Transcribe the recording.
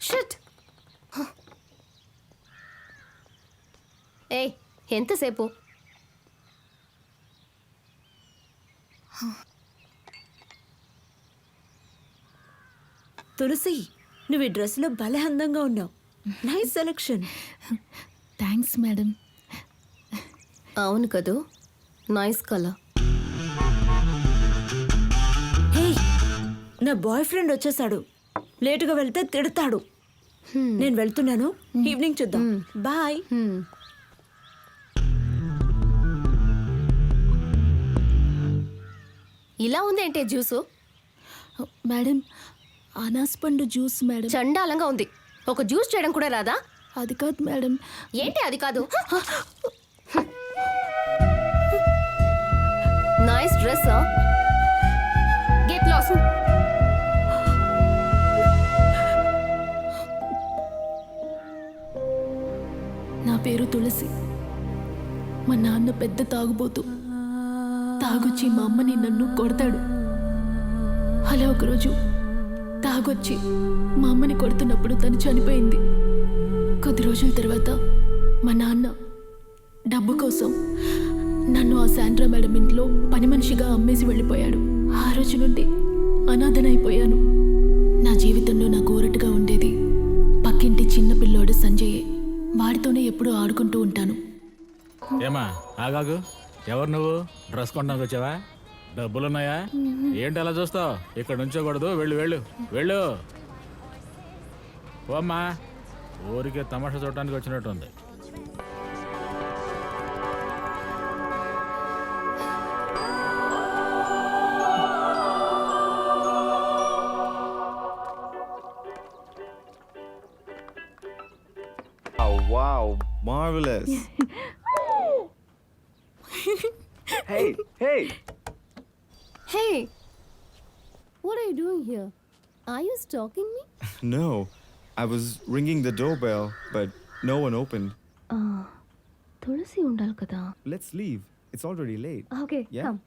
Shit. ఏయ్, ఎంతసేపు? తులసి, నువ్వు ఈ డ్రెస్లో భలే అందంగా ఉన్నావు. Nice selection. Thanks madam. అవును కదూ, నైస్ కలర్. హే, నా బాయ్ ఫ్రెండ్ వచ్చేసాడు. లేటుగా వెళ్తే తిడతాడు. నేను వెళ్తున్నాను, ఈవినింగ్ చూద్దాం. బాయ్. ఇలా ఉందేంటే జ్యూసు? మేడం, అనాస్ పండు జ్యూస్ మేడం. చండాలంగా ఉంది. ఒక జ్యూస్ చేయడం కూడా రాదా? అది కాదు మేడం. ఏంటి అది కాదు? Nice dress. Get lost. నా పేరు తులసి. మా నాన్న పెద్ద తాగుబోతు. తాగొచ్చి మా అమ్మని నన్ను కొడతాడు. అలా ఒకరోజు తాగొచ్చి మా అమ్మని కొడుతున్నప్పుడు తను చనిపోయింది. కొద్ది రోజుల తర్వాత మా నాన్న డబ్బు కోసం నన్ను ఆ శాండ్రా మేడం ఇంట్లో పని మనిషిగా అమ్మేసి వెళ్ళిపోయాడు. ఆ రోజు నుండి అనాథనైపోయాను. నా జీవితంలో నాకు ఊరటగా ఉండేది పక్కింటి చిన్న పిల్లోడు సంజయ్. వాడితోనే ఎప్పుడూ ఆడుకుంటూ ఉంటాను. ఏమా ఆగాగు, ఎవరు నువ్వు? డ్రెస్ కొనడానికి వచ్చావా? డబ్బులున్నాయా? ఏంటి అలా చూస్తావు? ఇక్కడ నుంచోకూడదు, వెళ్ళు వెళ్ళు వెళ్ళు. ఓ అమ్మా, ఊరికే తమాషా చూడటానికి వచ్చినట్టుంది. Oh, wow, marvelous. Hey, hey. Hey, what are you doing here? Are you stalking me? No, I was ringing the doorbell, but no one opened. తులసి ఉండాలి కదా. Let's leave. It's already late. Okay, Yeah? come.